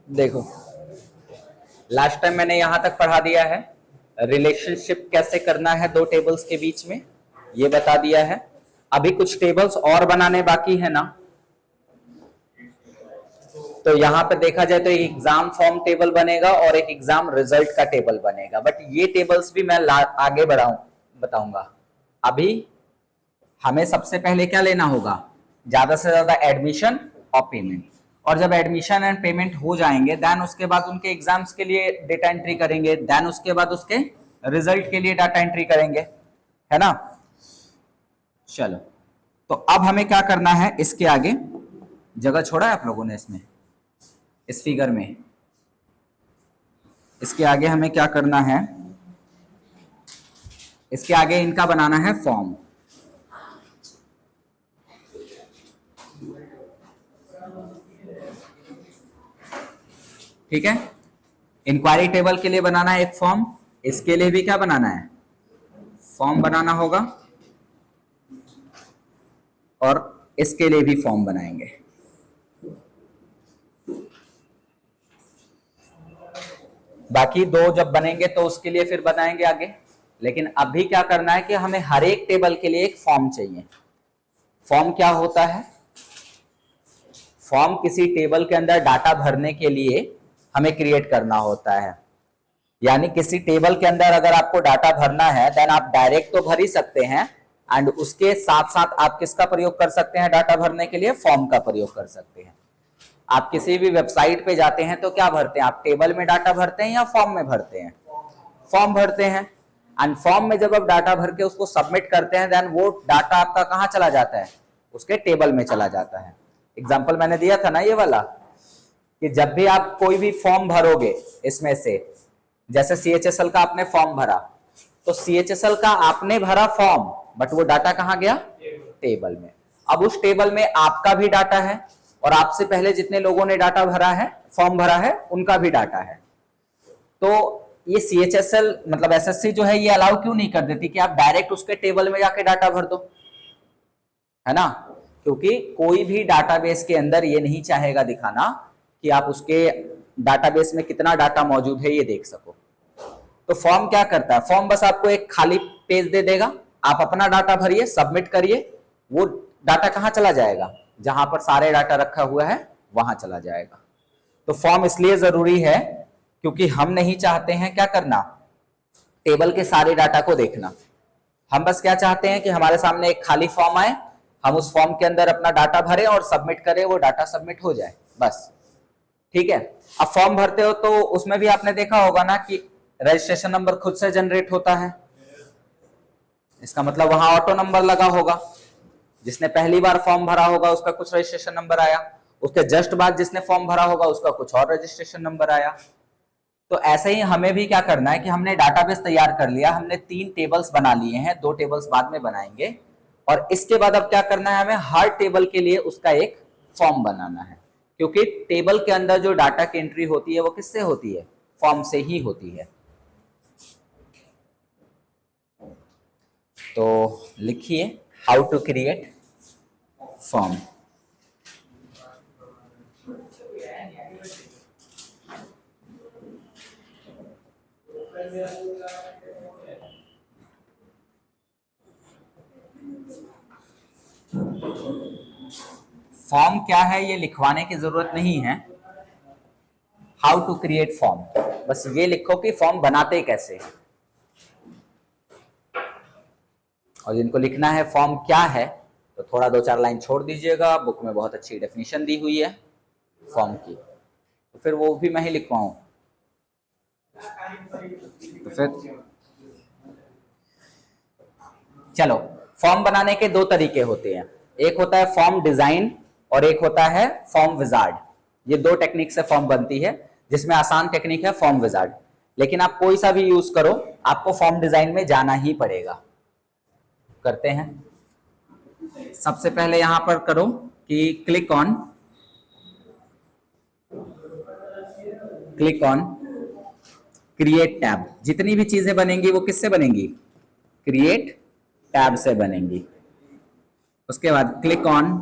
देखो, last time मैंने यहां तक पढ़ा दिया है, रिलेशनशिप कैसे करना है दो टेबल्स के बीच में, ये बता दिया है। अभी कुछ टेबल्स और बनाने बाकी है ना, तो यहां पे देखा जाए तो एक एग्जाम फॉर्म टेबल बनेगा और एक एग्जाम रिजल्ट का टेबल बनेगा, बट ये टेबल्स भी मैं आगे बताऊंगा। अभी हमें सबसे पहले क्या लेना होगा, ज्यादा से ज्यादा एडमिशन और पेमेंट, और जब एडमिशन एंड पेमेंट हो जाएंगे देन उसके बाद उनके एग्जाम्स के लिए डेटा एंट्री करेंगे, देन उसके बाद उसके रिजल्ट के लिए डाटा एंट्री करेंगे, है ना। चलो, तो अब हमें क्या करना है, इसके आगे जगह छोड़ा है आप लोगों ने इसमें, इस फिगर में, इसके आगे हमें क्या करना है, इसके आगे इनका बनाना है फॉर्म। ठीक है, इंक्वायरी टेबल के लिए बनाना है एक फॉर्म, इसके लिए भी क्या बनाना है, फॉर्म बनाना होगा, और इसके लिए भी फॉर्म बनाएंगे। बाकी दो जब बनेंगे तो उसके लिए फिर बनाएंगे आगे, लेकिन अभी क्या करना है कि हमें हर एक टेबल के लिए एक फॉर्म चाहिए। फॉर्म क्या होता है, फॉर्म किसी टेबल के अंदर डाटा भरने के लिए हमें क्रिएट करना होता है। यानी किसी टेबल के अंदर अगर आपको डाटा भरना है देन आप डायरेक्ट तो भर ही सकते हैं, एंड उसके साथ साथ आप किसका प्रयोग कर सकते हैं डाटा भरने के लिए, फॉर्म का प्रयोग कर सकते हैं। आप किसी भी वेबसाइट पे जाते हैं तो क्या भरते हैं, आप टेबल में डाटा भरते हैं या फॉर्म में भरते हैं, फॉर्म भरते हैं। एंड फॉर्म में जब आप डाटा भर के उसको सबमिट करते हैं देन वो डाटा आपका कहां चला जाता है, उसके टेबल में चला जाता है। एग्जाम्पल मैंने दिया था ना ये वाला, कि जब भी आप कोई भी फॉर्म भरोगे इसमें से, जैसे सीएचएसएल का आपने फॉर्म भरा, तो सीएचएसएल का आपने भरा फॉर्म, बट वो डाटा कहां गया, टेबल में। अब उस टेबल में आपका भी डाटा है और आपसे पहले जितने लोगों ने डाटा भरा है, फॉर्म भरा है, उनका भी डाटा है। तो ये सीएचएसएल मतलब एसएससी जो है ये अलाउ क्यों नहीं कर देती कि आप डायरेक्ट उसके टेबल में जाके डाटा भर दो, है ना। क्योंकि कोई भी डाटाबेस के अंदर ये नहीं चाहेगा दिखाना कि आप उसके डाटाबेस में कितना डाटा मौजूद है ये देख सको। तो फॉर्म क्या करता है, फॉर्म बस आपको एक खाली पेज दे देगा, आप अपना डाटा भरिए, सबमिट करिए, वो डाटा कहां चला जाएगा, जहां पर सारे डाटा रखा हुआ है वहां चला जाएगा। तो फॉर्म इसलिए जरूरी है क्योंकि हम नहीं चाहते हैं क्या करना, टेबल के सारे डाटा को देखना। हम बस क्या चाहते हैं कि हमारे सामने एक खाली फॉर्म आए, हम उस फॉर्म के अंदर अपना डाटा भरें और सबमिट करें, वो डाटा सबमिट हो जाए, बस। ठीक है, अब फॉर्म भरते हो तो उसमें भी आपने देखा होगा ना कि रजिस्ट्रेशन नंबर खुद से जनरेट होता है, इसका मतलब वहां ऑटो नंबर लगा होगा। जिसने पहली बार फॉर्म भरा होगा उसका कुछ रजिस्ट्रेशन नंबर आया, उसके जस्ट बाद जिसने फॉर्म भरा होगा उसका कुछ और रजिस्ट्रेशन नंबर आया। तो ऐसे ही हमें भी क्या करना है कि हमने डाटाबेस तैयार कर लिया, हमने 3 टेबल्स बना लिए हैं, 2 टेबल्स बाद में बनाएंगे, और इसके बाद अब क्या करना है, हमें हर टेबल के लिए उसका एक फॉर्म बनाना है। क्योंकि टेबल के अंदर जो डाटा की एंट्री होती है वो किससे होती है, फॉर्म से ही होती है। तो लिखिए, how to create form. Form क्या है ये लिखवाने की जरूरत नहीं है, हाउ टू क्रिएट फॉर्म, बस ये लिखो कि फॉर्म बनाते कैसे हैं। और जिनको लिखना है फॉर्म क्या है तो थोड़ा 2-4 लाइन छोड़ दीजिएगा, बुक में बहुत अच्छी डेफिनेशन दी हुई है फॉर्म की, तो फिर वो भी मैं ही लिखवाऊं। तो फिर चलो, फॉर्म बनाने के 2 तरीके होते हैं, एक होता है फॉर्म डिजाइन और एक होता है फॉर्म विजार्ड। ये 2 टेक्निक से फॉर्म बनती है, जिसमें आसान टेक्निक है फॉर्म विजार्ड, लेकिन आप कोई सा भी यूज करो आपको फॉर्म डिजाइन में जाना ही पड़ेगा। करते हैं, सबसे पहले यहां पर करो कि क्लिक ऑन क्रिएट टैब। जितनी भी चीजें बनेंगी वो किससे बनेंगी, क्रिएट टैब से बनेंगी। उसके बाद click on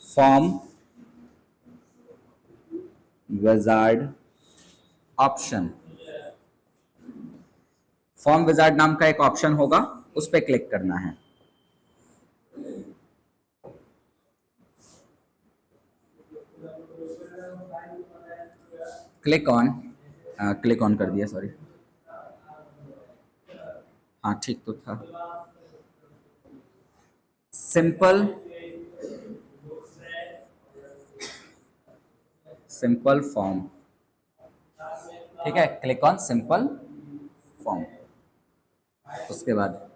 form wizard option, form wizard नाम का एक ऑप्शन होगा, उस पर क्लिक करना है। क्लिक ऑन कर दिया, सॉरी। हाँ ठीक तो था। सिंपल फॉर्म, ठीक है, क्लिक ऑन सिंपल फॉर्म। उसके बाद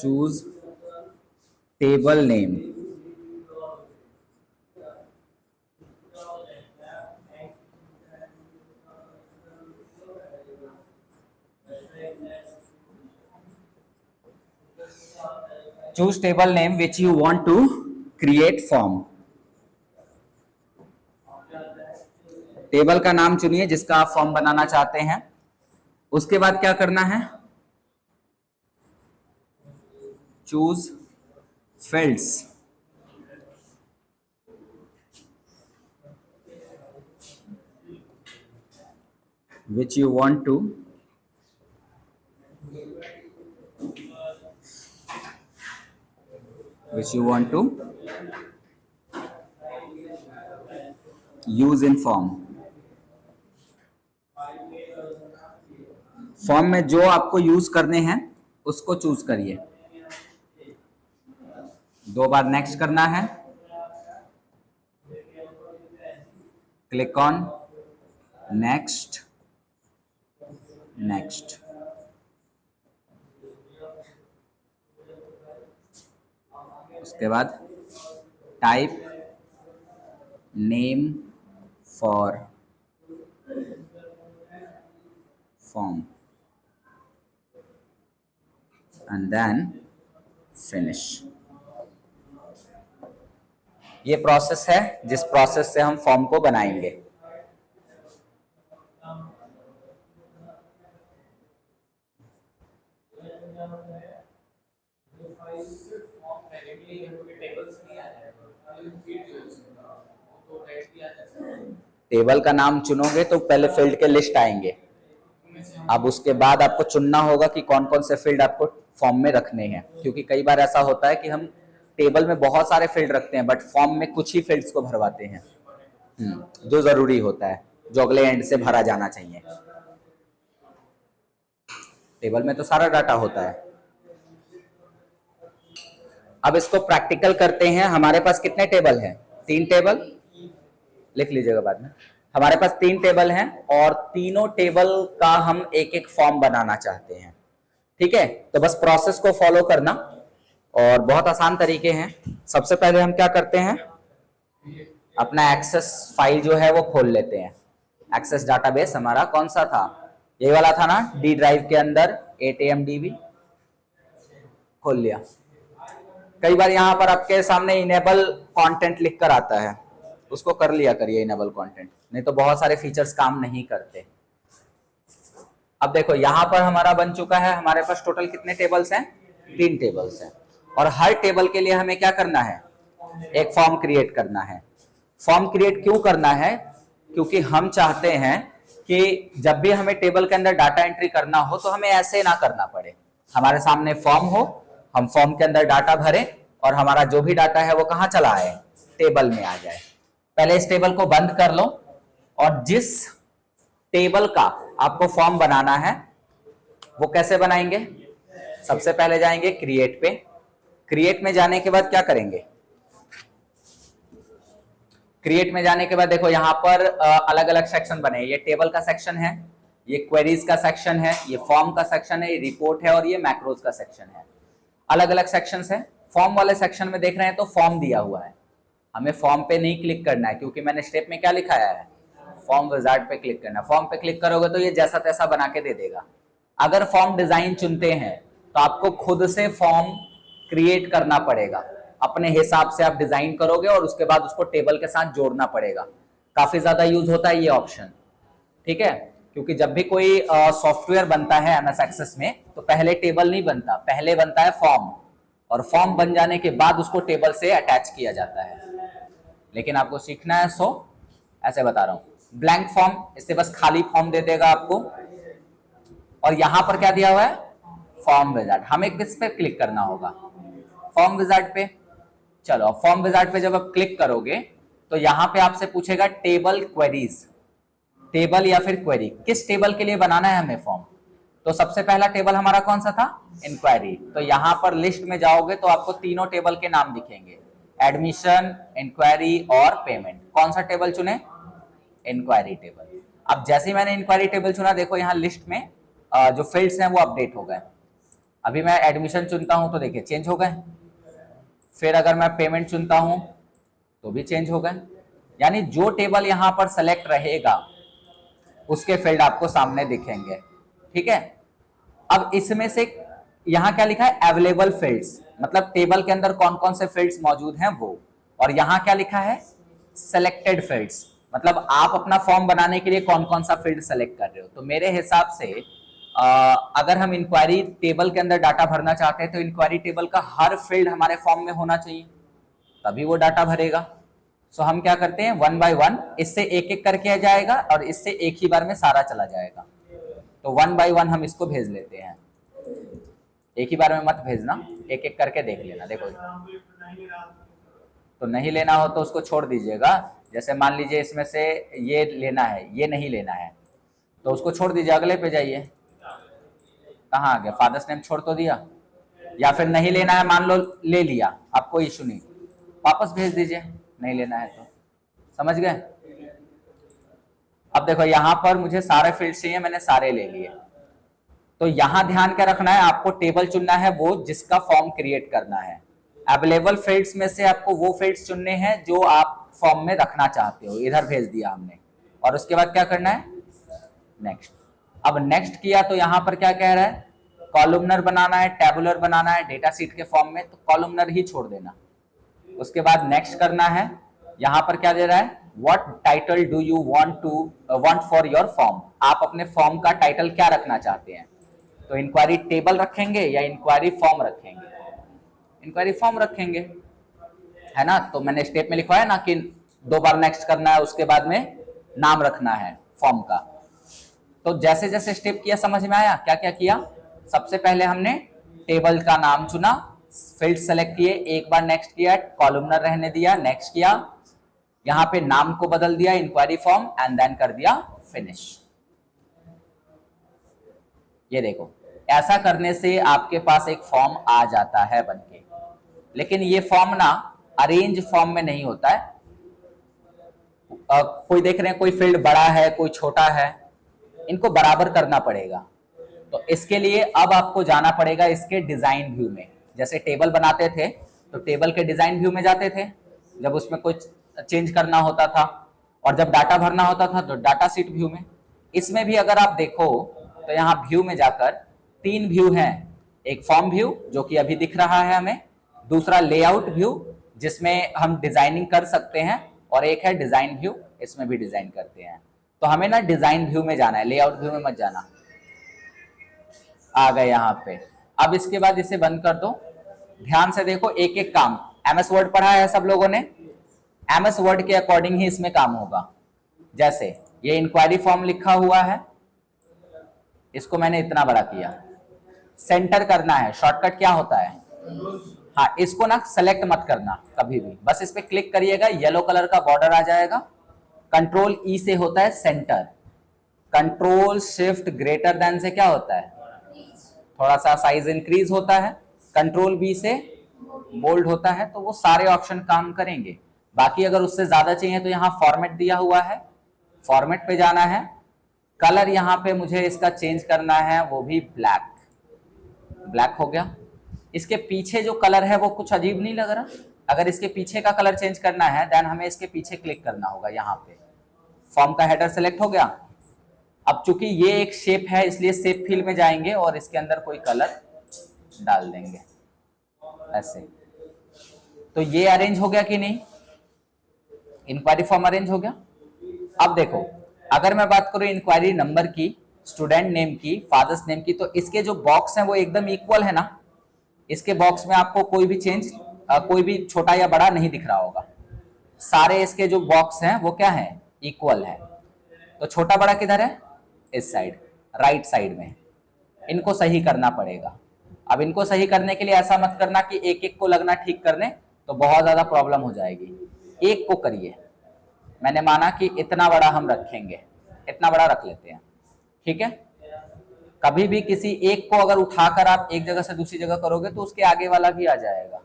choose table name, choose table name which you want to create form। Table का नाम चुनिए जिसका आप फॉर्म बनाना चाहते हैं। उसके बाद क्या करना है, choose fields, which you want to use in form। Form में जो आपको यूज करने हैं उसको चूज करिए। 2 बार नेक्स्ट करना है, क्लिक ऑन नेक्स्ट, उसके बाद type name for form and then finish. ये प्रोसेस है जिस प्रोसेस से हम फॉर्म को बनाएंगे। टेबल का नाम चुनोगे तो पहले फील्ड के लिस्ट आएंगे। अब उसके बाद आपको चुनना होगा कि कौन कौन से फील्ड आपको फॉर्म में रखने हैं, क्योंकि कई बार ऐसा होता है कि हम टेबल में बहुत सारे फील्ड रखते हैं बट फॉर्म में कुछ ही फील्ड्स को भरवाते हैं जो जरूरी होता है, जो अगले एंड से भरा जाना चाहिए। टेबल में तो सारा डाटा होता है। अब इसको प्रैक्टिकल करते हैं। हमारे पास कितने टेबल हैं? 3 टेबल, लिख लीजिएगा बाद में। हमारे पास 3 टेबल हैं और तीनों टेबल का हम एक एक फॉर्म बनाना चाहते हैं। ठीक है, तो बस प्रोसेस को फॉलो करना और बहुत आसान तरीके हैं। सबसे पहले हम क्या करते हैं, अपना एक्सेस फाइल जो है वो खोल लेते हैं। एक्सेस डाटाबेस हमारा कौन सा था, ये वाला था ना, डी ड्राइव के अंदर 8amdb खोल लिया। कई बार यहाँ पर आपके सामने इनेबल कंटेंट लिख कर आता है, उसको कर लिया करिए इनेबल कंटेंट, नहीं तो बहुत सारे फीचर्स काम नहीं करते। अब देखो यहाँ पर हमारा बन चुका है। हमारे पास टोटल कितने टेबल्स हैं? 3 टेबल्स हैं और हर टेबल के लिए हमें क्या करना है, एक फॉर्म क्रिएट करना है। फॉर्म क्रिएट क्यों करना है? क्योंकि हम चाहते हैं कि जब भी हमें टेबल के अंदर डाटा एंट्री करना हो तो हमें ऐसे ना करना पड़े। हमारे सामने फॉर्म हो, हम फॉर्म के अंदर डाटा भरें और हमारा जो भी डाटा है वो कहाँ चला आए, टेबल में आ जाए। पहले इस टेबल को बंद कर लो और जिस टेबल का आपको फॉर्म बनाना है वो कैसे बनाएंगे? सबसे पहले जाएंगे क्रिएट पे। क्रिएट में जाने के बाद क्या करेंगे, क्रिएट में जाने के बाद देखो यहाँ पर अलग अलग सेक्शन बने। ये टेबल का सेक्शन है, ये क्वेरीज का सेक्शन है, ये फॉर्म का सेक्शन है, ये रिपोर्ट है और ये मैक्रोज का सेक्शन है। अलग अलग सेक्शंस है। फॉर्म वाले सेक्शन में देख रहे हैं तो फॉर्म दिया हुआ है, हमें फॉर्म पे नहीं क्लिक करना है क्योंकि मैंने स्टेप में क्या लिखाया है, फॉर्म विजार्ड पे क्लिक करना है। फॉर्म पे क्लिक करोगे तो ये जैसा तैसा बना के दे देगा। अगर फॉर्म डिजाइन चुनते हैं तो आपको खुद से फॉर्म क्रिएट करना पड़ेगा, अपने हिसाब से आप डिजाइन करोगे और उसके बाद उसको टेबल के साथ जोड़ना पड़ेगा। काफी ज्यादा यूज होता है ये ऑप्शन, ठीक है, क्योंकि जब भी कोई सॉफ्टवेयर बनता है MS एक्सेस में तो पहले टेबल नहीं बनता, पहले बनता है फॉर्म और फॉर्म बन जाने के बाद उसको टेबल से अटैच किया जाता है। लेकिन आपको सीखना है, सो ऐसे बता रहा हूं। ब्लैंक फॉर्म, इससे बस खाली फॉर्म दे देगा आपको। और यहां पर क्या दिया हुआ है, फॉर्म विजार्ड। हमें किस पे क्लिक करना होगा, फॉर्म विजार्ड पे। चलो फॉर्म विजार्ड पे जब आप क्लिक करोगे तो यहां पे आपसे पूछेगा टेबल क्वेरीज, टेबल या फिर क्वेरी, किस टेबल के लिए बनाना है हमें फॉर्म। तो सबसे पहला टेबल हमारा कौन सा था, इंक्वायरी। तो यहां पर लिस्ट में जाओगे तो आपको तीनों टेबल के नाम दिखेंगे, एडमिशन, इंक्वायरी और पेमेंट। कौन सा टेबल चुने, इंक्वायरी टेबल। अब जैसे ही मैंने इंक्वायरी टेबल चुना, देखो यहाँ लिस्ट में जो फील्ड्स हैं वो अपडेट हो गए। अभी मैं एडमिशन चुनता हूं तो देखिए चेंज हो गए। फिर अगर मैं पेमेंट चुनता हूं तो भी चेंज हो गए। यानी जो टेबल यहां पर सेलेक्ट रहेगा उसके फील्ड आपको सामने दिखेंगे। ठीक है। अब इसमें से यहां क्या लिखा है, अवेलेबल फील्ड्स, मतलब टेबल के अंदर कौन कौन से फील्ड्स मौजूद हैं वो। और यहां क्या लिखा है, सेलेक्टेड फील्ड्स, मतलब आप अपना फॉर्म बनाने के लिए कौन कौन सा फील्ड सेलेक्ट कर रहे हो। तो मेरे हिसाब से अगर हम इंक्वायरी टेबल के अंदर डाटा भरना चाहते हैं तो इंक्वायरी टेबल का हर फील्ड हमारे फॉर्म में होना चाहिए, तभी वो डाटा भरेगा। सो हम क्या करते हैं, वन बाय वन, इससे एक एक करके जाएगा और इससे एक ही बार में सारा चला जाएगा। तो वन बाय वन हम इसको भेज लेते हैं, एक ही बार में मत भेजना, एक एक करके देख लेना। देखो तो नहीं लेना हो तो उसको छोड़ दीजिएगा। जैसे मान लीजिए इसमें से ये लेना है, ये नहीं लेना है, तो उसको छोड़ दीजिए, अगले पे जाइए। कहाँ आ गया, फादर्स नेम छोड़ तो दिया। या फिर नहीं लेना है, मान लो ले लिया, अब कोई इशू नहीं, वापस भेज दीजिए, नहीं लेना है तो। समझ गए। अब देखो यहां पर मुझे सारे फील्ड चाहिए, मैंने सारे ले लिए। तो यहां ध्यान क्या रखना है, आपको टेबल चुनना है वो जिसका फॉर्म क्रिएट करना है। अवेलेबल फील्ड्स में से आपको वो फील्ड्स चुनने हैं जो आप फॉर्म में रखना चाहते हो। इधर भेज दिया हमने, और उसके बाद क्या करना है, नेक्स्ट। अब नेक्स्ट किया तो यहां पर क्या कह रहा है, कॉलमनर बनाना है, टैबुलर बनाना है डेटा शीट के फॉर्म में, तो कॉलमनर ही छोड़ देना। उसके बाद नेक्स्ट करना है। यहां पर क्या दे रहा है, what title do you want for your form, आप अपने फॉर्म का टाइटल क्या रखना चाहते हैं। तो इंक्वायरी टेबल रखेंगे या इंक्वायरी फॉर्म रखेंगे, इंक्वायरी फॉर्म रखेंगे, है ना। तो मैंने स्टेप में लिखवाया ना कि 2 बार नेक्स्ट करना है, उसके बाद में नाम रखना है फॉर्म का। तो जैसे जैसे स्टेप किया समझ में आया, क्या क्या किया। सबसे पहले हमने टेबल का नाम चुना, फील्ड सेलेक्ट किए, एक बार नेक्स्ट किया, कॉलमनर रहने दिया, नेक्स्ट किया, यहां पे नाम को बदल दिया इंक्वायरी फॉर्म, एंड देन कर दिया फिनिश। ये देखो, ऐसा करने से आपके पास एक फॉर्म आ जाता है बनके। लेकिन ये फॉर्म ना अरेंज फॉर्म में नहीं होता है। कोई देख रहे हैं, कोई फील्ड बड़ा है, कोई छोटा है, इनको बराबर करना पड़ेगा। तो इसके लिए अब आपको जाना पड़ेगा इसके डिजाइन व्यू में। जैसे टेबल बनाते थे तो टेबल के डिजाइन व्यू में जाते थे जब उसमें कुछ चेंज करना होता था, और जब डाटा भरना होता था तो डाटा शीट व्यू में। इसमें भी अगर आप देखो तो यहाँ व्यू में जाकर 3 व्यू हैं, एक फॉर्म व्यू जो कि अभी दिख रहा है हमें, दूसरा लेआउट व्यू जिसमें हम डिजाइनिंग कर सकते हैं, और एक है डिजाइन व्यू, इसमें भी डिजाइन करते हैं। तो हमें ना डिजाइन व्यू में जाना है, लेआउट व्यू में मत जाना। आ गए यहाँ पे। अब इसके बाद इसे बंद कर दो। ध्यान से देखो, एक एक काम, एमएस वर्ड पढ़ा है सब लोगों ने, एमएस वर्ड के अकॉर्डिंग ही इसमें काम होगा। जैसे ये इंक्वायरी फॉर्म लिखा हुआ है, इसको मैंने इतना बड़ा किया, सेंटर करना है। शॉर्टकट क्या होता है, हाँ, इसको ना सेलेक्ट मत करना कभी भी, बस इस पे क्लिक करिएगा, येलो कलर का बॉर्डर आ जाएगा। कंट्रोल ई से होता है centre, control shift greater than से क्या होता है, थोड़ा सा साइज इंक्रीज होता है, कंट्रोल बी से बोल्ड होता है। तो वो सारे ऑप्शन काम करेंगे। बाकी अगर उससे ज्यादा चाहिए तो यहाँ फॉर्मेट दिया हुआ है, फॉर्मेट पे जाना है। कलर यहाँ पे मुझे इसका चेंज करना है, वो भी ब्लैक, ब्लैक हो गया। इसके पीछे जो कलर है वो कुछ अजीब नहीं लग रहा। अगर इसके पीछे का कलर चेंज करना है देन हमें इसके पीछे क्लिक करना होगा। यहाँ पे फॉर्म का हेडर सेलेक्ट हो गया। अब चूंकि ये एक शेप है इसलिए शेप फिल में जाएंगे और इसके अंदर कोई कलर डाल देंगे ऐसे। तो ये अरेंज हो गया कि नहीं, इंक्वायरी फॉर्म अरेंज हो गया। अब देखो, अगर मैं बात करूं इंक्वायरी नंबर की, स्टूडेंट नेम की, फादर्स नेम की, तो इसके जो बॉक्स हैं वो एकदम इक्वल है ना, इसके बॉक्स में आपको कोई भी चेंज, कोई भी छोटा या बड़ा नहीं दिख रहा होगा। सारे इसके जो बॉक्स हैं वो क्या है, इक्वल है। तो छोटा बड़ा किधर है, इस साइड, राइट साइड में। इनको सही करना पड़ेगा। अब इनको सही करने के लिए ऐसा मत करना कि एक एक को लगना ठीक करने, तो बहुत ज्यादा प्रॉब्लम हो जाएगी। एक को करिए। मैंने माना कि इतना बड़ा हम रखेंगे, इतना बड़ा रख लेते हैं, ठीक है। कभी भी किसी एक को अगर उठाकर आप एक जगह से दूसरी जगह करोगे तो उसके आगे वाला भी आ जाएगा।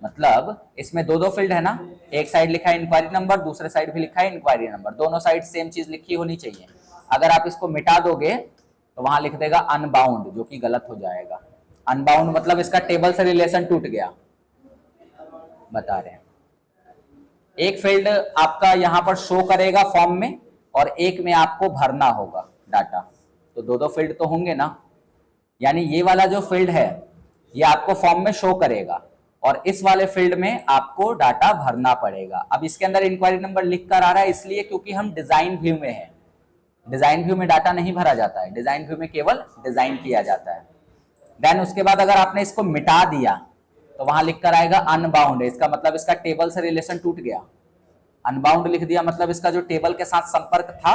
मतलब इसमें दो दो फील्ड है ना, एक साइड लिखा है इंक्वायरी नंबर, दूसरे साइड भी लिखा है इंक्वायरी नंबर, दोनों साइड सेम चीज लिखी होनी चाहिए। अगर आप इसको मिटा दोगे तो वहां लिख देगा अनबाउंड, जो कि गलत हो जाएगा। अनबाउंड मतलब इसका टेबल से रिलेशन टूट गया, बता रहे हैं। एक फील्ड आपका यहां पर शो करेगा फॉर्म में, और एक में आपको भरना होगा डाटा, तो दो दो फील्ड तो होंगे ना। यानी ये वाला जो फील्ड है ये आपको फॉर्म में शो करेगा, और इस वाले फील्ड में आपको डाटा भरना पड़ेगा। अब इसके अंदर इंक्वायरी नंबर लिख कर आ रहा है इसलिए क्योंकि हम डिजाइन व्यू में है। डिजाइन व्यू में डाटा नहीं भरा जाता है, डिजाइन व्यू में केवल डिजाइन किया जाता है। देन उसके बाद अगर आपने इसको मिटा दिया तो वहां लिख कर आएगा अनबाउंड, इसका मतलब इसका टेबल से रिलेशन टूट गया। अनबाउंड लिख दिया मतलब इसका जो टेबल के साथ संपर्क था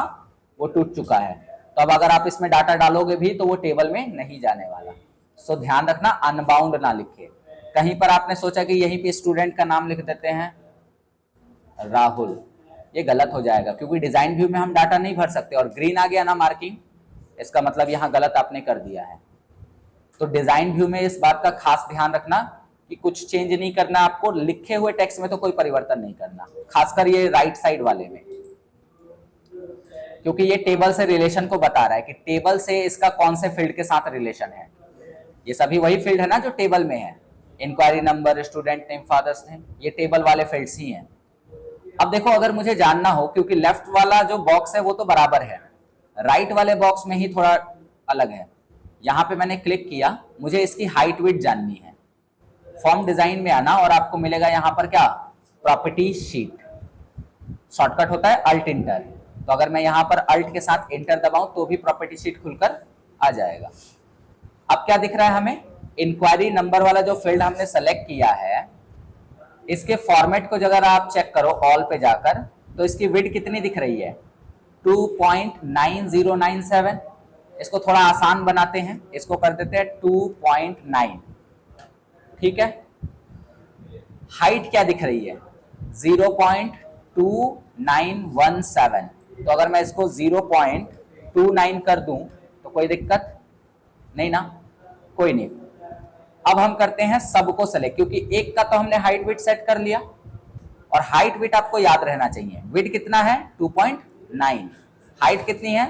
वो टूट चुका है। तो अब अगर आप इसमें डाटा डालोगे भी तो वो टेबल में नहीं जाने वाला। सो ध्यान रखना अनबाउंड ना लिखे। कहीं पर आपने सोचा कि यहीं पे स्टूडेंट का नाम लिख देते हैं राहुल, ये गलत हो जाएगा क्योंकि डिजाइन व्यू में हम डाटा नहीं भर सकते। और ग्रीन आ गया ना मार्किंग, इसका मतलब यहाँ गलत आपने कर दिया है। तो डिजाइन व्यू में इस बात का खास ध्यान रखना कि कुछ चेंज नहीं करना आपको, लिखे हुए टेक्स्ट में तो कोई परिवर्तन नहीं करना, खासकर ये राइट साइड वाले में, क्योंकि ये टेबल से रिलेशन को बता रहा है कि टेबल से इसका कौन से फील्ड के साथ रिलेशन है। ये सभी वही फील्ड है ना जो टेबल में है, inquiry number, student name, father's name, ये टेबल वाले फील्ड्स ही हैं। अब देखो अगर मुझे जानना हो, क्योंकि लेफ्ट वाला जो बॉक्स है वो तो बराबर है, राइट वाले बॉक्स में ही थोड़ा अलग है। यहां पे मैंने क्लिक किया, मुझे इसकी हाइट विड्थ जाननी है। फॉर्म डिजाइन में आना और आपको मिलेगा यहां पर क्या, प्रॉपर्टी शीट। शॉर्टकट होता है अल्ट इंटर। तो अगर मैं यहां पर अल्ट के साथ इंटर दबाऊं तो भी प्रॉपर्टी शीट खुलकर आ जाएगा। अब क्या दिख रहा है हमें, इंक्वायरी नंबर वाला जो फील्ड हमने सेलेक्ट किया है, इसके फॉर्मेट को अगर आप चेक करो ऑल पे जाकर, तो इसकी विड्थ कितनी दिख रही है, 2.9097। इसको थोड़ा आसान बनाते हैं, इसको कर देते हैं 2.9, ठीक है। हाइट क्या दिख रही है, 0.2917। तो अगर मैं इसको 0.29 कर दूं तो कोई दिक्कत नहीं ना, कोई नहीं। अब हम करते हैं सबको सेलेक्ट, क्योंकि एक का तो हमने हाइट विड्थ सेट कर लिया, और हाइट विड्थ आपको याद रहना चाहिए। विड्थ कितना है 2.9, हाइट कितनी है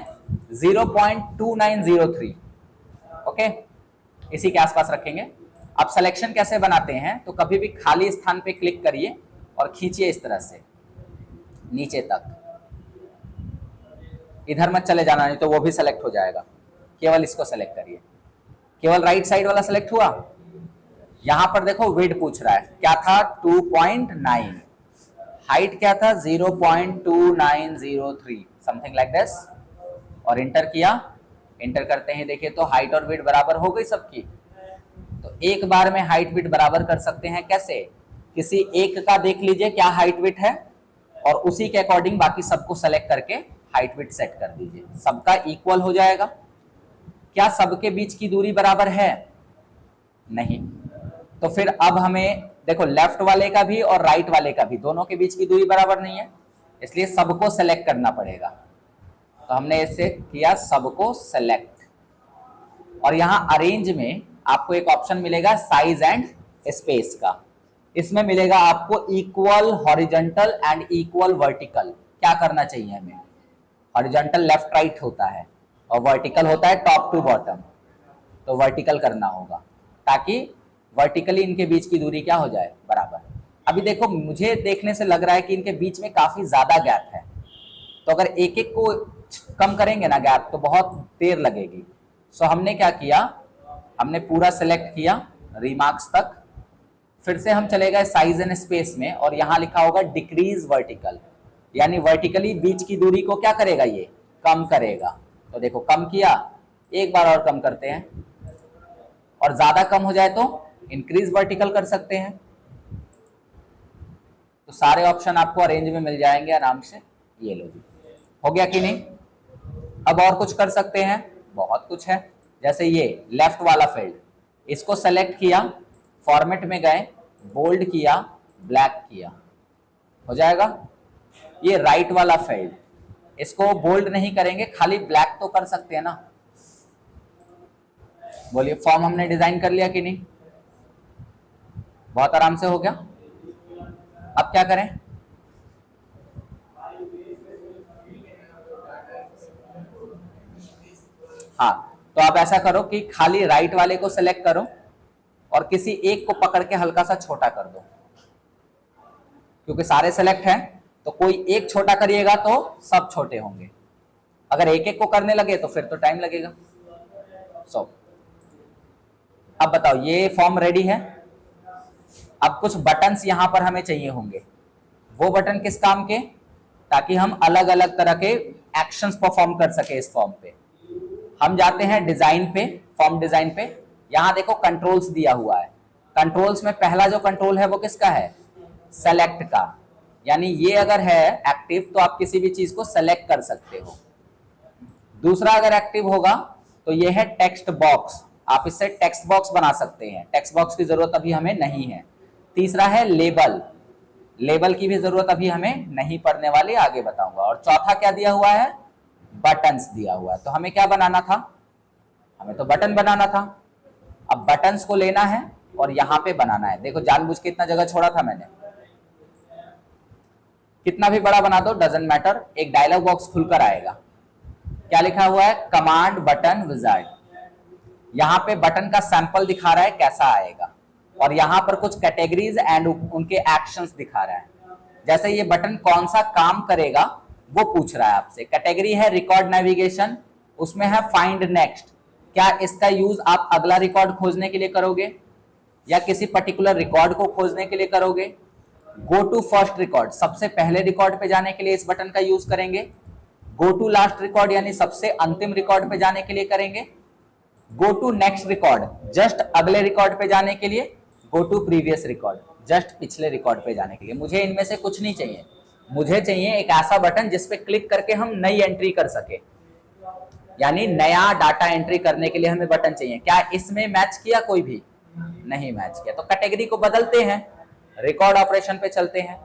0.2903, ओके, इसी के आसपास रखेंगे। अब सिलेक्शन कैसे बनाते हैं, तो कभी भी खाली स्थान पे क्लिक करिए और खींचिए इस तरह से नीचे तक, इधर मत चले जाना नहीं तो वो भी सेलेक्ट हो जाएगा। केवल इसको सेलेक्ट करिए, केवल राइट साइड वाला सेलेक्ट हुआ। यहां पर देखो विड्थ पूछ रहा है, क्या था 2.9, हाइट क्या था 0.2903, समथिंग लाइक दिस, और इंटर किया। इंटर करते हैं, देखिए तो हाइट और विड्थ बराबर हो गई सबकी। तो एक बार में हाइट विड्थ बराबर कर सकते हैं कैसे, किसी एक का देख लीजिए क्या हाइट विड्थ है, और उसी के अकॉर्डिंग बाकी सबको सेलेक्ट करके हाइट विड्थ सेट कर दीजिए, सबका इक्वल हो जाएगा। क्या सबके बीच की दूरी बराबर है, नहीं, तो फिर अब हमें देखो लेफ्ट वाले का भी और राइट वाले का भी, दोनों के बीच की दूरी बराबर नहीं है, इसलिए सबको सेलेक्ट करना पड़ेगा। तो हमने इसे किया सबको सेलेक्ट, और यहां अरेंज में आपको एक ऑप्शन मिलेगा साइज एंड स्पेस का। इसमें मिलेगा आपको equal horizontal and equal vertical. क्या करना चाहिए हमें, हॉरिजॉन्टल लेफ्ट राइट होता है और वर्टिकल होता है टॉप टू बॉटम, तो वर्टिकल करना होगा ताकि वर्टिकली इनके बीच की दूरी क्या हो जाए, बराबर। अभी देखो मुझे देखने से लग रहा है कि इनके बीच में काफी ज्यादा गैप है, तो अगर एक एक को कम करेंगे ना गैप तो बहुत देर लगेगी। सो हमने क्या किया, हमने पूरा सेलेक्ट किया रिमार्क्स तक, फिर से हम चले गए साइज एंड स्पेस में, और यहां लिखा होगा डिक्रीज वर्टिकल, यानी वर्टिकली बीच की दूरी को क्या करेगा, ये कम करेगा। तो देखो कम किया, एक बार और कम करते हैं, और ज्यादा कम हो जाए तो इंक्रीज वर्टिकल कर सकते हैं। तो सारे ऑप्शन आपको अरेंज में मिल जाएंगे आराम से। ये लो जी, हो गया कि नहीं। अब और कुछ कर सकते हैं, बहुत कुछ है। जैसे ये लेफ्ट वाला फील्ड, इसको सेलेक्ट किया, फॉर्मेट में गए, बोल्ड किया, ब्लैक किया, हो जाएगा। ये राइट वाला फील्ड, इसको बोल्ड नहीं करेंगे, खाली ब्लैक तो कर सकते हैं ना। बोलिए, फॉर्म हमने डिजाइन कर लिया कि नहीं, बहुत आराम से हो गया। अब क्या करें, हाँ, तो आप ऐसा करो कि खाली राइट वाले को सिलेक्ट करो और किसी एक को पकड़ के हल्का सा छोटा कर दो, क्योंकि सारे सेलेक्ट हैं तो कोई एक छोटा करिएगा तो सब छोटे होंगे। अगर एक एक को करने लगे तो फिर तो टाइम लगेगा। अब बताओ, ये फॉर्म रेडी है। अब कुछ बटन्स यहां पर हमें चाहिए होंगे। वो बटन किस काम के, ताकि हम अलग अलग तरह के एक्शंस परफॉर्म कर सके इस फॉर्म पे। हम जाते हैं डिजाइन पे, फॉर्म डिजाइन पे। यहां देखो कंट्रोल्स दिया हुआ है। कंट्रोल्स में पहला जो कंट्रोल है वो किसका है, सेलेक्ट का। यानी ये अगर है एक्टिव तो आप किसी भी चीज को सेलेक्ट कर सकते हो। दूसरा अगर एक्टिव होगा तो ये है टेक्स्ट बॉक्स, आप इससे टेक्स्ट बॉक्स बना सकते हैं। टेक्स्ट बॉक्स की जरूरत अभी हमें नहीं है। तीसरा है लेबल, लेबल की भी जरूरत अभी हमें नहीं पड़ने वाली, आगे बताऊंगा। और चौथा क्या दिया हुआ है, बटन्स दिया हुआ है। तो हमें क्या बनाना था, हमें तो बटन बनाना था। अब बटन्स को लेना है और यहां पे बनाना है। देखो जानबूझ के इतना जगह छोड़ा था मैंने, कितना भी बड़ा बना दो डजंट मैटर, एक डायलॉग बॉक्स खुलकर आएगा। क्या लिखा हुआ है, कमांड बटन विजार्ड। यहां पे बटन का सैंपल दिखा रहा है कैसा आएगा, और यहां पर कुछ कैटेगरीज एंड उनके एक्शंस दिखा रहा है। जैसे ये बटन कौन सा काम करेगा वो पूछ रहा है आपसे। कैटेगरी है रिकॉर्ड नेविगेशन, उसमें है फाइंड नेक्स्ट। क्या इसका यूज आप अगला रिकॉर्ड खोजने के लिए करोगे या किसी पर्टिकुलर रिकॉर्ड को खोजने के लिए करोगे। गो टू फर्स्ट रिकॉर्ड, सबसे पहले रिकॉर्ड पे जाने के लिए इस बटन का यूज करेंगे। गो टू लास्ट रिकॉर्ड यानी सबसे अंतिम रिकॉर्ड पे जाने के लिए करेंगे। Go to next record, just अगले रिकॉर्ड पे जाने के लिए। Go to previous record, just पिछले रिकॉर्ड पे जाने के लिए। मुझे इनमें से कुछ नहीं चाहिए, मुझे चाहिए एक ऐसा बटन जिसपे क्लिक करके हम नई एंट्री कर सके, यानी नया डाटा एंट्री करने के लिए हमें बटन चाहिए। क्या इसमें मैच किया, कोई भी नहीं मैच किया, तो कैटेगरी को बदलते हैं, रिकॉर्ड ऑपरेशन पे चलते हैं।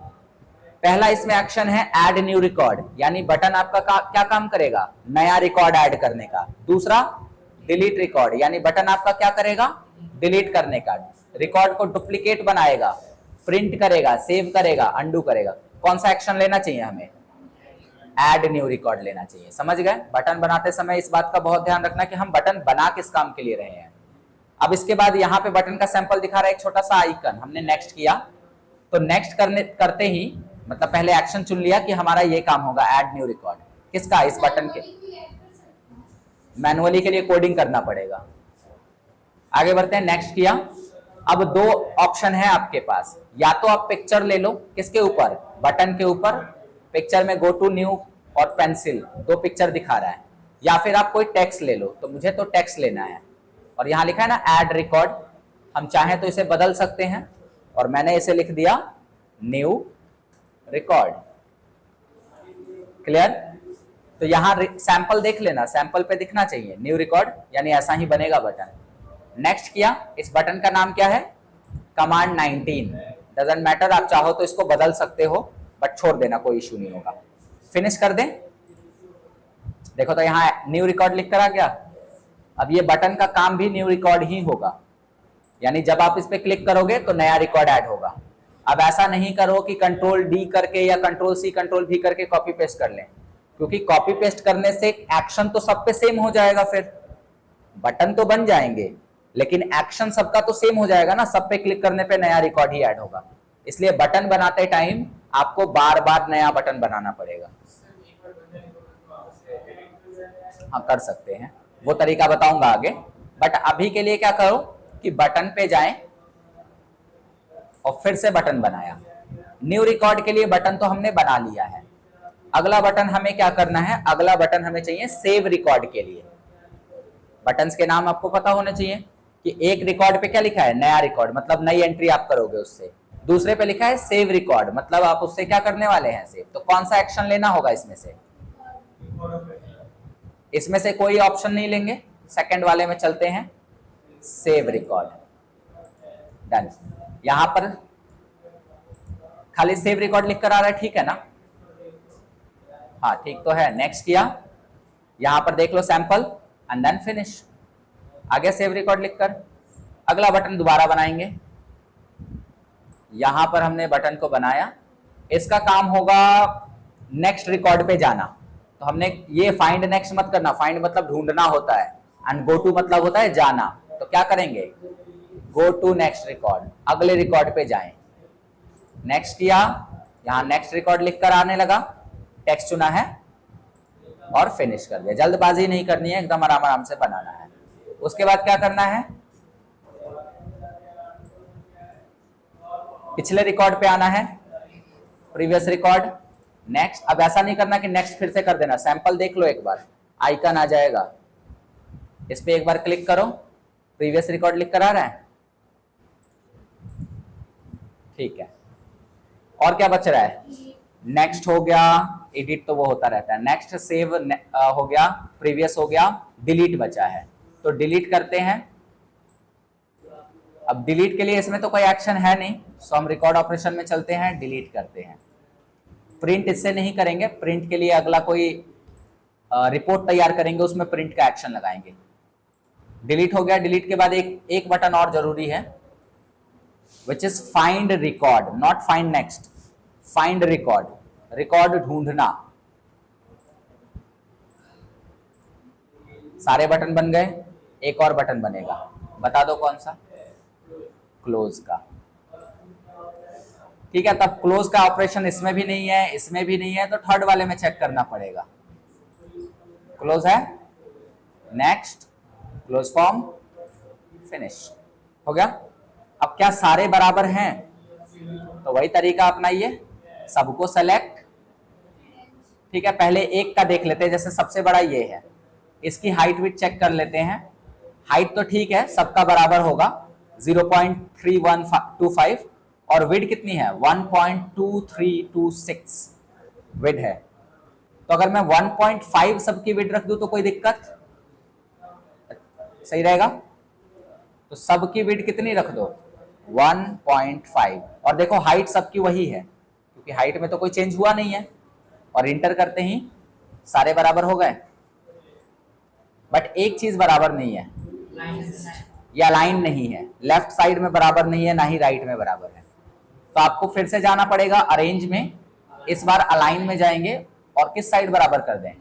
पहला इसमें एक्शन है ऐड न्यू रिकॉर्ड, यानी बटन आपका क्या काम करेगा, नया रिकॉर्ड ऐड करने का। दूसरा डिलीट रिकॉर्ड, यानी बटन आपका क्या करेगा, डिलीट करने का। रिकॉर्ड को डुप्लीकेट बनाएगा, प्रिंट करेगा, सेव करेगा, अंडू करेगा। कौन सा एक्शन लेना चाहिए हमें, ऐड न्यू रिकॉर्ड लेना चाहिए। समझ गए। बटन बनाते समय इस बात का बहुत ध्यान रखना कि हम बटन बना किस काम के लिए रहे हैं। अब इसके बाद यहाँ पे बटन का सैंपल दिखा रहा है एक छोटा सा आइकन, हमने नेक्स्ट किया तो नेक्स्ट करते ही मतलब पहले एक्शन चुन लिया कि हमारा ये काम होगा ऐड न्यू रिकॉर्ड। किसका, इस बटन के। मैनुअली के लिए कोडिंग करना पड़ेगा। आगे बढ़ते हैं, नेक्स्ट किया। अब दो ऑप्शन है आपके पास, या तो आप पिक्चर ले लो, किसके ऊपर, बटन के ऊपर। पिक्चर में गो टू न्यू और पेंसिल, दो पिक्चर दिखा रहा है। या फिर आप कोई टेक्स्ट ले लो, तो मुझे तो टेक्स्ट लेना है। और यहां लिखा है ना ऐड रिकॉर्ड, हम चाहें तो इसे बदल सकते हैं, और मैंने इसे लिख दिया न्यू रिकॉर्ड। क्लियर। तो यहां सैंपल देख लेना, सैंपल पे दिखना चाहिए न्यू रिकॉर्ड, यानी ऐसा ही बनेगा बटन। नेक्स्ट किया, इस बटन का नाम क्या है, कमांड 19। डजंट मैटर, आप चाहो तो इसको बदल सकते हो, बट छोड़ देना, कोई इशू नहीं होगा। फिनिश कर दें। देखो तो यहाँ न्यू रिकॉर्ड लिख कर आ गया। अब ये बटन का काम भी न्यू रिकॉर्ड ही होगा, यानी जब आप इस पे क्लिक करोगे तो नया रिकॉर्ड ऐड होगा। अब ऐसा नहीं करो कि कंट्रोल डी करके या कंट्रोल सी कंट्रोल वी करके कॉपी पेस्ट कर लें, क्योंकि कॉपी पेस्ट करने से एक्शन तो सब पे सेम हो जाएगा, फिर बटन तो बन जाएंगे लेकिन एक्शन सबका तो सेम हो जाएगा ना, सब पे क्लिक करने पे नया रिकॉर्ड ही ऐड होगा। इसलिए बटन बनाते टाइम आपको बार बार नया बटन बनाना पड़ेगा। हाँ कर सकते हैं, वो तरीका बताऊंगा आगे। बट अभी के लिए क्या करो कि बटन पे जाएं और फिर से बटन बनाया। न्यू रिकॉर्ड के लिए बटन तो हमने बना लिया है। अगला बटन हमें क्या करना है, अगला बटन हमें चाहिए सेव रिकॉर्ड के लिए। बटन्स के नाम आपको पता होने चाहिए। कि एक रिकॉर्ड पे क्या लिखा है, नया रिकॉर्ड, मतलब नई एंट्री आप करोगे उससे। दूसरे पे लिखा है सेव रिकॉर्ड, मतलब आप उससे क्या करने वाले हैं, सेव। तो कौन सा एक्शन लेना होगा इसमें से? इसमें से कोई ऑप्शन नहीं लेंगे, सेकंड वाले में चलते हैं, सेव रिकॉर्ड। डन। यहां पर खाली सेव रिकॉर्ड लिखकर आ रहा है, ठीक है ना? हाँ ठीक तो है। नेक्स्ट किया, यहां पर देख लो सैंपल एंड देन फिनिश। आगे सेव रिकॉर्ड लिखकर अगला बटन दोबारा बनाएंगे। यहां पर हमने बटन को बनाया, इसका काम होगा नेक्स्ट रिकॉर्ड पे जाना। तो हमने ये फाइंड नेक्स्ट मत करना, फाइंड मतलब ढूंढना होता है एंड गो टू मतलब होता है जाना। तो क्या करेंगे, गो टू नेक्स्ट रिकॉर्ड, अगले रिकॉर्ड पे जाएं। नेक्स्ट किया, यहां नेक्स्ट रिकॉर्ड लिखकर आने लगा, टेक्स्ट चुना है और फिनिश कर दिया। जल्दबाजी नहीं करनी है, एकदम आराम आराम से बनाना है। उसके बाद क्या करना है, पिछले रिकॉर्ड पे आना है, प्रीवियस रिकॉर्ड, नेक्स्ट। अब ऐसा नहीं करना कि नेक्स्ट फिर से कर देना, सैंपल देख लो एक बार, आइकन आ जाएगा, इस पे एक बार क्लिक करो, प्रीवियस रिकॉर्ड लिख कर आ रहा है, ठीक है। और क्या बच रहा है, नेक्स्ट हो गया, एडिट तो वो होता रहता है, नेक्स्ट सेव हो गया, प्रीवियस हो गया, डिलीट बचा है। तो डिलीट करते हैं। अब डिलीट के लिए इसमें तो कोई एक्शन है नहीं, सो हम रिकॉर्ड ऑपरेशन में चलते हैं, डिलीट करते हैं। प्रिंट इससे नहीं करेंगे, प्रिंट के लिए अगला कोई रिपोर्ट तैयार करेंगे, उसमें प्रिंट का एक्शन लगाएंगे। डिलीट हो गया। डिलीट के बाद एक बटन और जरूरी है, which is find record, not find next, find record, record ढूंढना। सारे बटन बन गए, एक और बटन बनेगा, बता दो कौन सा, क्लोज का, ठीक है। तब क्लोज का ऑपरेशन इसमें भी नहीं है, इसमें भी नहीं है, तो थर्ड वाले में चेक करना पड़ेगा। क्लोज है, नेक्स्ट, क्लोज फॉर्म, फिनिश हो गया। अब क्या सारे बराबर हैं, तो वही तरीका अपनाइए, सबको सेलेक्ट, ठीक है। पहले एक का देख लेते हैं, जैसे सबसे बड़ा ये है, इसकी हाइट विड्थ चेक कर लेते हैं। हाइट तो ठीक है, सबका बराबर होगा 0.3125, और विड्थ कितनी है 1.2326 विड्थ है। तो अगर मैं 1.5 सबकी विड्थ रख दूं तो कोई दिक्कत, सही रहेगा। तो सबकी विड्थ कितनी रख दो 1.5, और देखो हाइट सबकी वही है, क्योंकि हाइट में तो कोई चेंज हुआ नहीं है, और इंटर करते ही सारे बराबर हो गए। बट एक चीज बराबर नहीं है, या लाइन नहीं है, लेफ्ट साइड में बराबर नहीं है, ना ही राइट में बराबर है। तो आपको फिर से जाना पड़ेगा अरेंज में, इस बार अलाइन में जाएंगे, और किस साइड बराबर कर दें,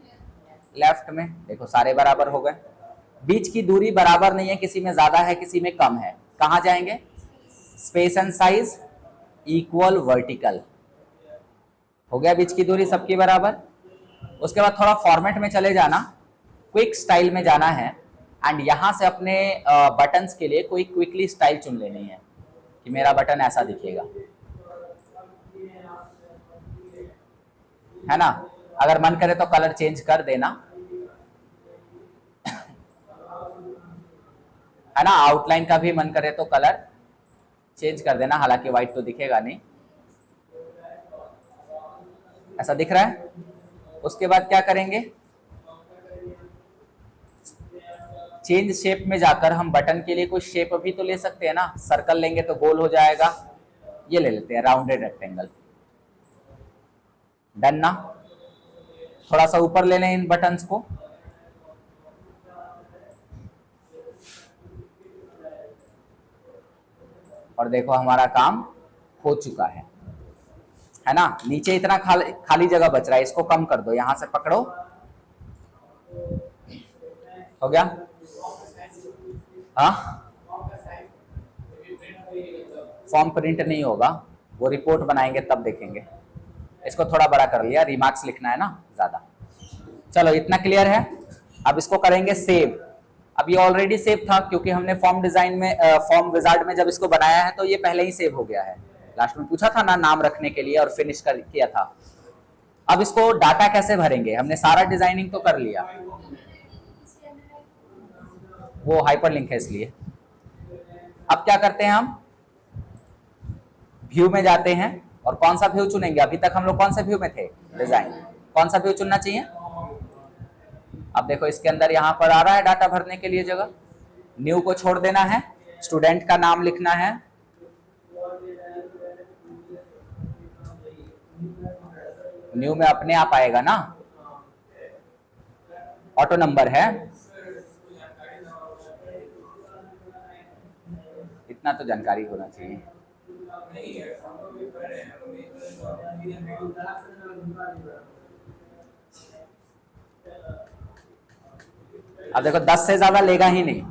लेफ्ट में। देखो सारे बराबर हो गए। बीच की दूरी बराबर नहीं है, किसी में ज्यादा है, किसी में कम है, कहां जाएंगे, space and size equal vertical, हो गया बीच की दूरी सबकी बराबर। उसके बाद थोड़ा फॉर्मेट में चले जाना, क्विक स्टाइल में जाना है, एंड यहां से अपने बटन्स के लिए कोई क्विकली स्टाइल चुन लेनी है, कि मेरा बटन ऐसा दिखेगा, है ना। अगर मन करे तो कलर चेंज कर देना, है ना। आउटलाइन का भी मन करे तो कलर चेंज कर देना, हालांकि व्हाइट तो दिखेगा नहीं, ऐसा दिख रहा है। उसके बाद क्या करेंगे, चेंज शेप में जाकर हम बटन के लिए कोई शेप भी तो ले सकते हैं ना। सर्कल लेंगे तो गोल हो जाएगा, ये ले लेते हैं राउंडेड रेक्टेंगल, डन ना। थोड़ा सा ऊपर ले लें इन बटन्स को, और देखो हमारा काम हो चुका है ना। नीचे इतना खाली जगह बच रहा है, इसको कम कर दो, यहां से पकड़ो, हो गया। हाँ, फॉर्म प्रिंट नहीं होगा, वो रिपोर्ट बनाएंगे तब देखेंगे। इसको थोड़ा बड़ा कर लिया, रिमार्क्स लिखना है ना ज्यादा। चलो इतना क्लियर है। अब इसको करेंगे सेव। अब ये ऑलरेडी सेव था, क्योंकि हमने फॉर्म डिजाइन में, फॉर्म विजार्ड में जब इसको बनाया है तो ये पहले ही सेव हो गया है। लास्ट में पूछा था ना नाम रखने के लिए, और फिनिश कर किया था। अब इसको डाटा कैसे भरेंगे, हमने सारा डिजाइनिंग तो कर लिया, वो हाइपरलिंक है इसलिए। अब क्या करते हैं, हम व्यू में जाते हैं और कौन सा व्यू चुनेंगे? अभी तक हम लोग कौन से व्यू में थे? डिजाइन। कौन सा व्यू चुनना चाहिए? अब देखो इसके अंदर यहाँ पर आ रहा है डाटा भरने के लिए जगह, न्यू को छोड़ देना है, स्टूडेंट का नाम लिखना है, न्यू में अपने आप आएगा ना, ऑटो नंबर है, इतना तो जानकारी होना चाहिए। अब देखो 10 से ज्यादा लेगा ही नहीं।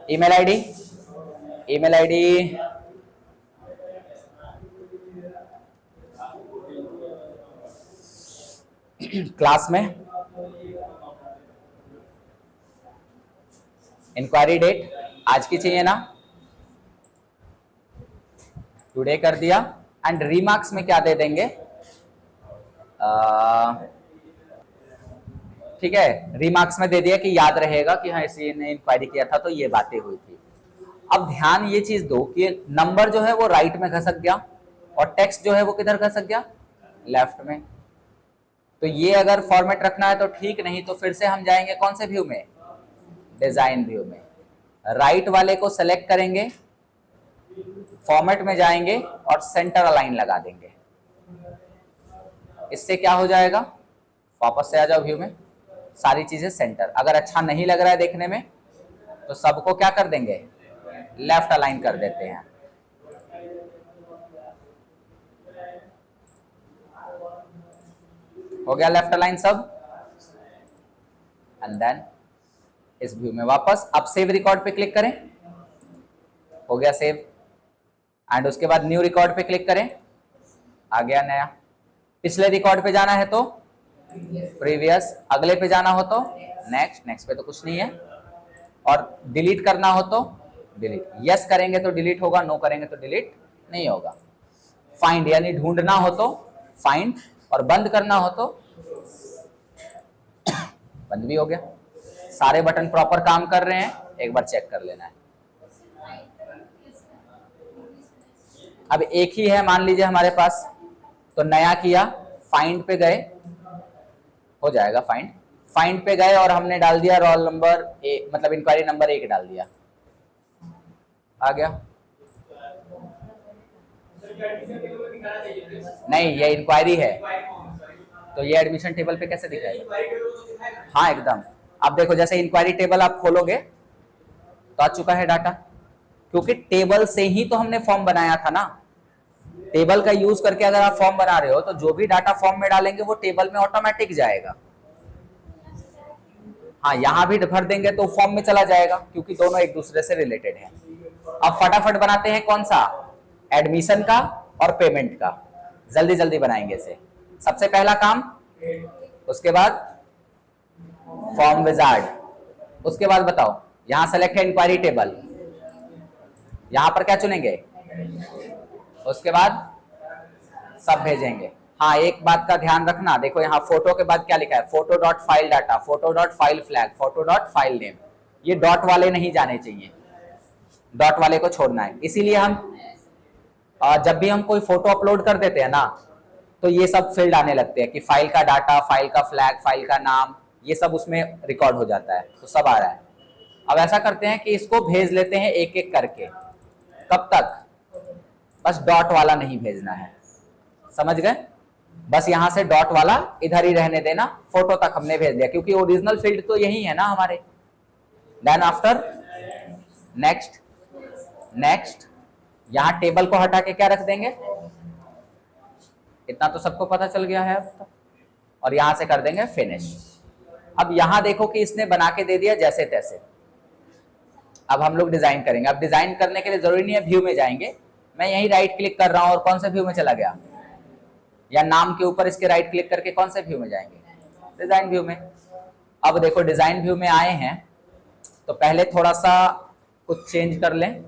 Email ID, email ID class में, इंक्वायरी डेट आज की चाहिए ना, टुडे कर दिया। एंड रीमार्क्स में क्या दे देंगे? ठीक है, रीमार्क्स में दे दिया कि याद रहेगा कि हाँ इसी ने इंक्वायरी किया था तो ये बातें हुई थी। अब ध्यान ये चीज दो कि नंबर जो है वो राइट में खसक गया और टेक्स्ट जो है वो किधर खसक गया? लेफ्ट में। तो ये अगर फॉर्मेट रखना है तो ठीक, नहीं तो फिर से हम जाएंगे कौन से व्यू में? डिजाइन व्यू में। राइट वाले को सेलेक्ट करेंगे, फॉर्मेट में जाएंगे और सेंटर अलाइन लगा देंगे। इससे क्या हो जाएगा? वापस से आ जाओ व्यू में, सारी चीजें सेंटर। अगर अच्छा नहीं लग रहा है देखने में तो सबको क्या कर देंगे? लेफ्ट अलाइन कर देते हैं। हो गया लेफ्ट अलाइन सब। एंड देन इस व्यू में वापस, अब सेव रिकॉर्ड पे क्लिक करें, हो गया सेव। एंड उसके बाद न्यू रिकॉर्ड पे क्लिक करें, आ गया नया। पिछले रिकॉर्ड पे जाना है तो प्रीवियस, अगले पे जाना हो तो नेक्स्ट, नेक्स्ट पे तो कुछ नहीं है, और डिलीट करना हो तो डिलीट। यस करेंगे तो डिलीट होगा, नो करेंगे तो डिलीट नहीं होगा। फाइंड यानी ढूंढना हो तो फाइंड, और बंद करना हो तो बंद भी हो गया। सारे बटन प्रॉपर काम कर रहे हैं, एक बार चेक कर लेना है। अब एक ही है मान लीजिए हमारे पास, तो नया किया, फाइंड पे गए, हो जाएगा फाइंड। फाइंड पे गए और हमने डाल दिया रोल नंबर मतलब इंक्वायरी नंबर 1 डाल दिया, आ गया। नहीं, ये इंक्वायरी है तो ये एडमिशन टेबल पे कैसे दिखाएगा? हाँ एकदम। अब देखो जैसे इंक्वायरी टेबल आप खोलोगे तो आ चुका है डाटा, क्योंकि टेबल से ही तो हमने फॉर्म बनाया था ना। टेबल का यूज करके अगर आप फॉर्म बना रहे हो तो जो भी डाटा फॉर्म में डालेंगे वो टेबल में ऑटोमेटिक जाएगा। हाँ, यहां भी भर देंगे तो फॉर्म में चला जाएगा, क्योंकि दोनों एक दूसरे से रिलेटेड हैं। अब फटाफट बनाते हैं कौन सा? एडमिशन का और पेमेंट का। जल्दी जल्दी बनाएंगे इसे। सबसे पहला काम, उसके बाद फॉर्म विजार्ड, उसके बाद बताओ यहां सेलेक्ट है इंक्वायरी टेबल, यहां पर क्या चुनेंगे? उसके बाद सब भेजेंगे। हाँ, एक बात का ध्यान रखना, देखो यहाँ फोटो के बाद क्या लिखा है? Photo dot file data, photo dot file flag, photo dot file name. ये डॉट वाले नहीं जाने चाहिए, डॉट वाले को छोड़ना है। इसीलिए हम जब भी हम कोई फोटो अपलोड कर देते हैं ना, तो ये सब फील्ड आने लगते हैं कि फाइल का डाटा, फाइल का फ्लैग, फाइल का नाम, ये सब उसमें रिकॉर्ड हो जाता है, तो सब आ रहा है। अब ऐसा करते हैं कि इसको भेज लेते हैं एक एक करके। कब तक? बस डॉट वाला नहीं भेजना है, समझ गए? बस यहां से डॉट वाला इधर ही रहने देना, फोटो तक हमने भेज दिया, क्योंकि ओरिजिनल फील्ड तो यही है ना हमारे। देन आफ्टर नेक्स्ट, नेक्स्ट, यहां टेबल को हटा के क्या रख देंगे? इतना तो सबको पता चल गया है अब तक। और यहां से कर देंगे फिनिश। अब यहां देखो कि इसने बना के दे दिया जैसे तैसे। अब हम लोग डिजाइन करेंगे। अब डिजाइन करने के लिए जरूरी नहीं है व्यू में जाएंगे, मैं यही राइट क्लिक कर रहा हूं और कौन से व्यू में चला गया? या नाम के ऊपर इसके राइट क्लिक करके कौन से व्यू में जाएंगे? डिजाइन व्यू में। अब देखो डिजाइन व्यू में आए हैं तो पहले थोड़ा सा कुछ चेंज कर लें।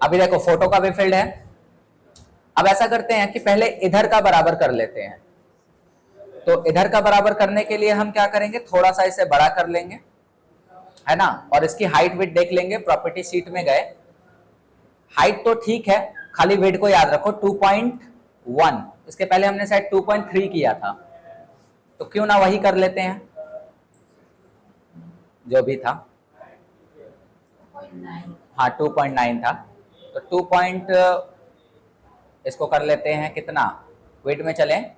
अभी देखो फोटो का भी फील्ड है। अब ऐसा करते हैं कि पहले इधर का बराबर कर लेते हैं। तो इधर का बराबर करने के लिए हम क्या करेंगे? थोड़ा सा इसे बड़ा कर लेंगे है ना। और इसकी हाइट विड्थ देख लेंगे, प्रॉपर्टी शीट में गए, हाइट तो ठीक है, खाली विड्थ को याद रखो 2.1, इसके पहले हमने शायद 2.3 किया था, तो क्यों ना वही कर लेते हैं जो भी था। हाँ 2.9 था, तो 2 इसको कर लेते हैं कितना, विड्थ में चलें,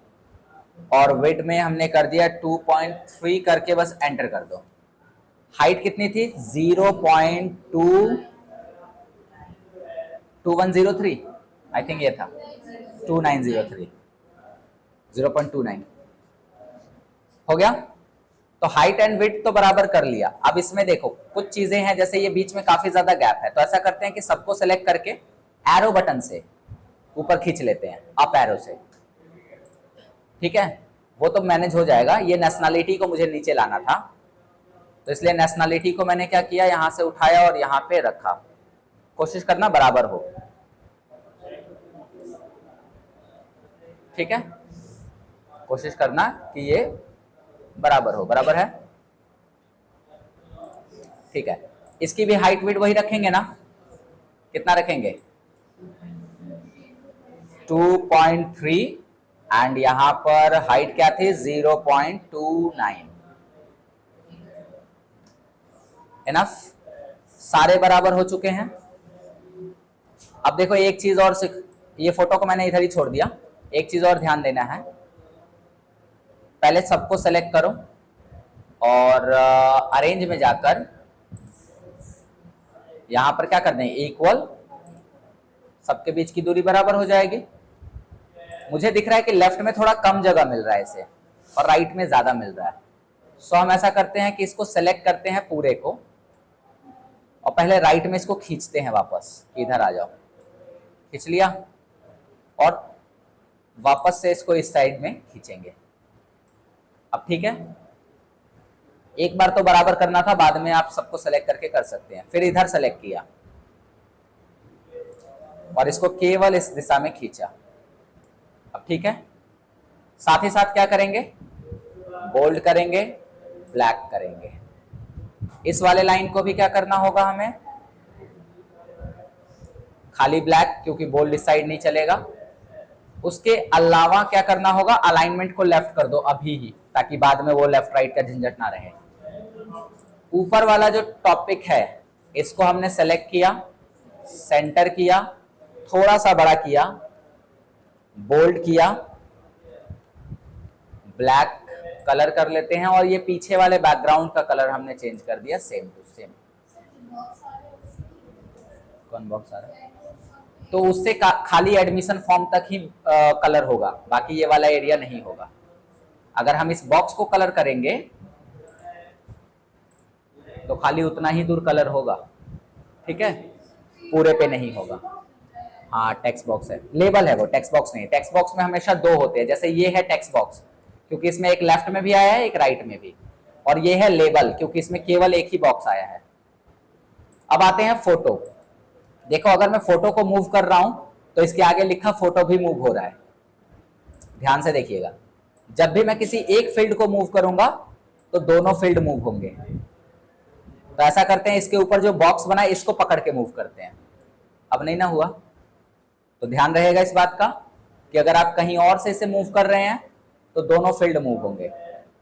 और विड्थ में हमने कर दिया 2.3 करके बस एंटर कर दो। हाइट कितनी थी 0.2103, आई थिंक ये था 2903, 0.29 हो गया। तो हाइट एंड विड्थ तो बराबर कर लिया। अब इसमें देखो कुछ चीजें हैं, जैसे ये बीच में काफी ज्यादा गैप है, तो ऐसा करते हैं कि सबको सेलेक्ट करके एरो बटन से ऊपर खींच लेते हैं, अप एरो से, ठीक है, वो तो मैनेज हो जाएगा। ये नेशनलिटी को मुझे नीचे लाना था, तो इसलिए नेशनलिटी को मैंने क्या किया, यहां से उठाया और यहां पे रखा। कोशिश करना बराबर हो, ठीक है, कोशिश करना कि ये बराबर हो, बराबर है, ठीक है। इसकी भी हाइट विड्थ वही रखेंगे ना, कितना रखेंगे 2.3, एंड यहां पर हाइट क्या थी 0.29, इनफ, सारे बराबर हो चुके हैं। अब देखो एक चीज और, ये फोटो को मैंने इधर ही छोड़ दिया, एक चीज और ध्यान देना है, पहले सबको सेलेक्ट करो और अरेंज में जाकर यहां पर क्या कर दें, इक्वल, सबके बीच की दूरी बराबर हो जाएगी। मुझे दिख रहा है कि लेफ्ट में थोड़ा कम जगह मिल रहा है इसे, और राइट में ज्यादा मिल रहा है, सो हम ऐसा करते हैं कि इसको सेलेक्ट करते हैं पूरे को, और पहले राइट में इसको खींचते हैं वापस, इधर आ जाओ, खींच लिया, और वापस से इसको इस साइड में खींचेंगे। अब ठीक है, एक बार तो बराबर करना था, बाद में आप सबको सेलेक्ट करके कर सकते हैं। फिर इधर सेलेक्ट किया और इसको केवल इस दिशा में खींचा। अब ठीक है, साथ ही साथ क्या करेंगे, बोल्ड करेंगे, ब्लैक करेंगे। इस वाले लाइन को भी क्या करना होगा हमें, खाली ब्लैक, क्योंकि बोल्ड इस साइड नहीं चलेगा। उसके अलावा क्या करना होगा, अलाइनमेंट को लेफ्ट कर दो अभी ही, ताकि बाद में वो लेफ्ट राइट का झंझट ना रहे। ऊपर वाला जो टॉपिक है इसको हमने सेलेक्ट किया, सेंटर किया, थोड़ा सा बड़ा किया, बोल्ड किया, ब्लैक कलर कर लेते हैं, और ये पीछे वाले बैकग्राउंड का कलर हमने चेंज कर दिया सेम टू सेम। कौन बॉक्स आ रहा है, तो उससे खाली एडमिशन फॉर्म तक ही कलर होगा, बाकी ये वाला एरिया नहीं होगा। अगर हम इस बॉक्स को कलर करेंगे तो खाली उतना ही दूर कलर होगा, ठीक है, पूरे पे नहीं होगा। हाँ टेक्स्ट बॉक्स है, लेबल है वो, टेक्स्ट बॉक्स नहीं। टेक्स्ट बॉक्स में हमेशा दो होते हैं, जैसे ये है टेक्स्ट बॉक्स, क्योंकि इसमें एक लेफ्ट में भी आया है, एक राइट में भी, और ये है लेबल, क्योंकि इसमें केवल एक ही बॉक्स आया है। अब आते हैं फोटो। देखो अगर मैं फोटो को मूव कर रहा हूं तो इसके आगे लिखा फोटो भी मूव हो रहा है, ध्यान से देखिएगा। जब भी मैं किसी एक फील्ड को मूव करूंगा तो दोनों फील्ड मूव होंगे। तो ऐसा करते हैं, इसके ऊपर जो बॉक्स बना है इसको पकड़ के मूव करते हैं। अब नहीं ना हुआ, तो ध्यान रहेगा इस बात का कि अगर आप कहीं और से इसे मूव कर रहे हैं तो दोनों फील्ड मूव होंगे,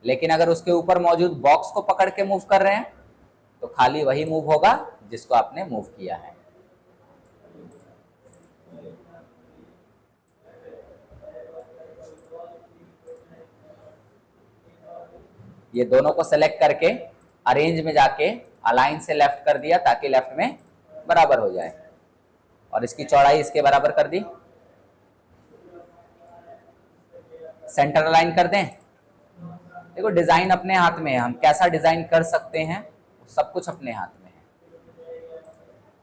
लेकिन अगर उसके ऊपर मौजूद बॉक्स को पकड़ के मूव कर रहे हैं तो खाली वही मूव होगा जिसको आपने मूव किया है। ये दोनों को सेलेक्ट करके अरेंज में जाके अलाइन से लेफ्ट कर दिया, ताकि लेफ्ट में बराबर हो जाए, और इसकी चौड़ाई इसके बराबर कर दी। सेंटर अलाइन कर दें। देखो डिजाइन अपने हाथ में है, हम कैसा डिजाइन कर सकते हैं सब कुछ अपने हाथ में है।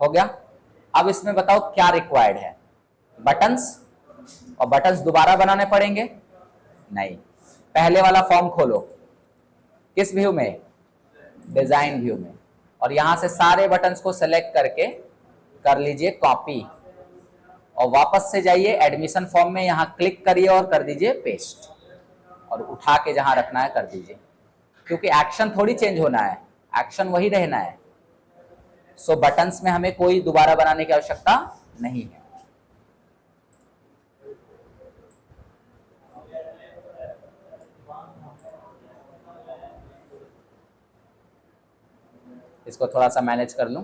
हो गया। अब इसमें बताओ क्या रिक्वायर्ड है, बटन्स, और बटन्स दोबारा बनाने पड़ेंगे नहीं। पहले वाला फॉर्म खोलो, किस व्यू में, डिजाइन व्यू में, और यहां से सारे बटन्स को सेलेक्ट करके कर लीजिए कॉपी, और वापस से जाइए एडमिशन फॉर्म में, यहां क्लिक करिए और कर दीजिए पेस्ट, और उठा के जहां रखना है कर दीजिए, क्योंकि एक्शन थोड़ी चेंज होना है, एक्शन वही रहना है। सो बटन्स में हमें कोई दोबारा बनाने की आवश्यकता नहीं है। इसको थोड़ा सा मैनेज कर लूं।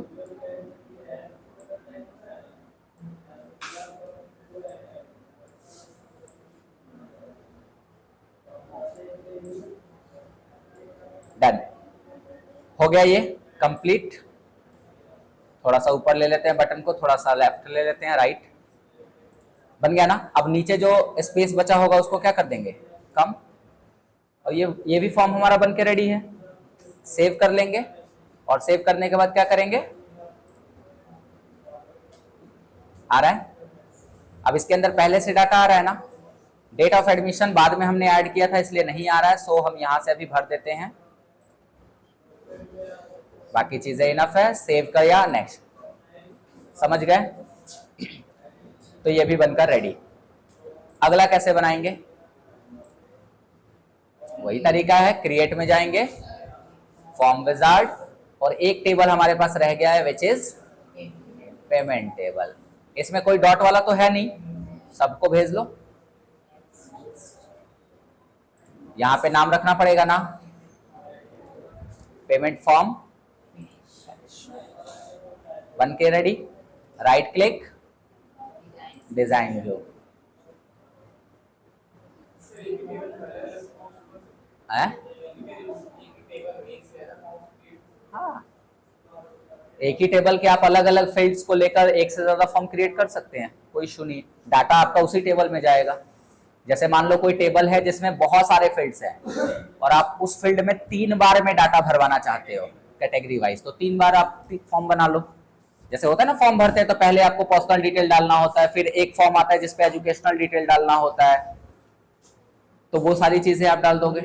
डन हो गया ये कंप्लीट। थोड़ा सा ऊपर ले लेते हैं बटन को, थोड़ा सा लेफ्ट ले लेते हैं, राइट। बन गया ना। अब नीचे जो स्पेस बचा होगा उसको क्या कर देंगे, कम। और ये भी फॉर्म हमारा बन के रेडी है। सेव कर लेंगे और सेव करने के बाद क्या करेंगे, आ रहा है। अब इसके अंदर पहले से डाटा आ रहा है ना। डेट ऑफ एडमिशन बाद में हमने ऐड किया था इसलिए नहीं आ रहा है, सो हम यहां से अभी भर देते हैं। बाकी चीजें इनफ है। सेव कर या नेक्स्ट, समझ गए। तो ये भी बनकर रेडी। अगला कैसे बनाएंगे, वही तरीका है। क्रिएट में जाएंगे, फॉर्म विजार्ड, और एक टेबल हमारे पास रह गया है विच इज पेमेंट टेबल। इसमें कोई डॉट वाला तो है नहीं, सबको भेज लो। यहां पे नाम रखना पड़ेगा ना, पेमेंट फॉर्म। बन के ready. Right click, design view. हाँ, एक ही टेबल के आप अलग अलग फील्ड्स को लेकर एक से ज्यादा फॉर्म क्रिएट कर सकते हैं, कोई इशू नहीं। डाटा आपका उसी टेबल में जाएगा। जैसे मान लो कोई टेबल है जिसमें बहुत सारे फील्ड्स हैं और आप उस फील्ड में 3 बार में डाटा भरवाना चाहते हो कैटेगरी वाइज, तो 3 बार आप फॉर्म बना लो। जैसे होता है ना, फॉर्म भरते हैं तो पहले आपको पर्सनल डिटेल डालना होता है, फिर एक फॉर्म आता है जिसपे एजुकेशनल डिटेल डालना होता है, तो वो सारी चीजें आप डाल दोगे।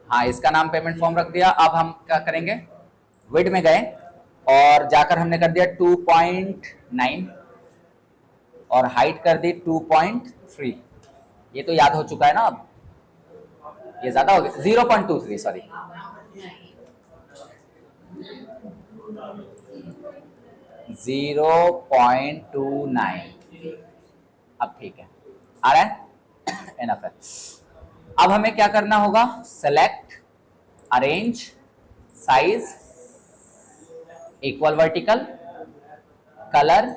हाँ, इसका नाम पेमेंट फॉर्म रख दिया। अब हम क्या करेंगे, विड्थ में गए और जाकर हमने कर दिया 2.9 और हाइट कर दी 2.3। ये तो याद हो चुका है ना। अब ये ज्यादा हो गया, 0.23 सॉरी। जीरो 0.29। अब ठीक है, आ रहा है, एनफ है। अब हमें क्या करना होगा, select, arrange, size, equal vertical, colour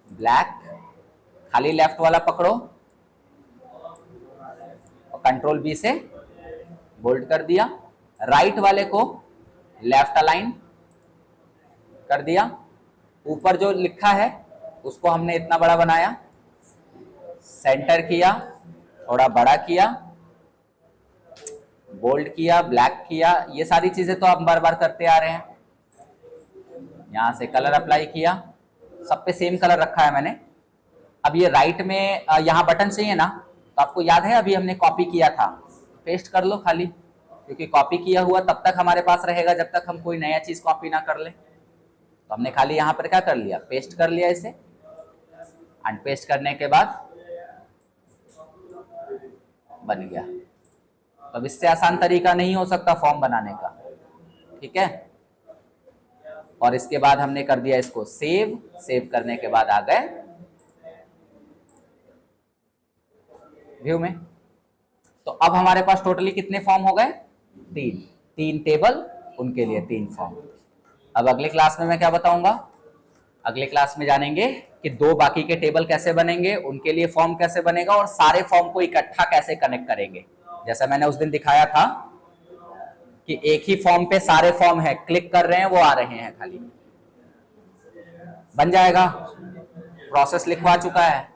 black, खाली लेफ्ट वाला पकड़ो और कंट्रोल बी से बोल्ड कर दिया। राइट वाले को लेफ्ट अलाइन कर दिया। ऊपर जो लिखा है उसको हमने इतना बड़ा बनाया, सेंटर किया, थोड़ा बड़ा किया, बोल्ड किया, ब्लैक किया। ये सारी चीजें तो आप बार बार करते आ रहे हैं। यहां से कलर अप्लाई किया, सब पे सेम कलर रखा है मैंने। अब ये राइट में यहाँ बटन चाहिए ना, तो आपको याद है अभी हमने कॉपी किया था, पेस्ट कर लो खाली, क्योंकि कॉपी किया हुआ तब तक हमारे पास रहेगा जब तक हम कोई नया चीज कॉपी ना कर ले। तो हमने खाली यहाँ पर क्या कर लिया, पेस्ट कर लिया इसे। अनपेस्ट करने के बाद बन गया। अब इससे आसान तरीका नहीं हो सकता फॉर्म बनाने का, ठीक है। और इसके बाद हमने कर दिया इसको सेव। सेव करने के बाद आ गए व्यू में। तो अब हमारे पास टोटली कितने फॉर्म हो गए, 3 टेबल, उनके लिए 3 फॉर्म। अब अगले क्लास में मैं क्या बताऊंगा, अगले क्लास में जानेंगे कि 2 बाकी के टेबल कैसे बनेंगे, उनके लिए फॉर्म कैसे बनेगा और सारे फॉर्म को इकट्ठा कैसे कनेक्ट करेंगे। जैसा मैंने उस दिन दिखाया था कि एक ही फॉर्म पे सारे फॉर्म है, क्लिक कर रहे हैं वो आ रहे हैं, खाली बन जाएगा। प्रोसेस लिखवा चुका है।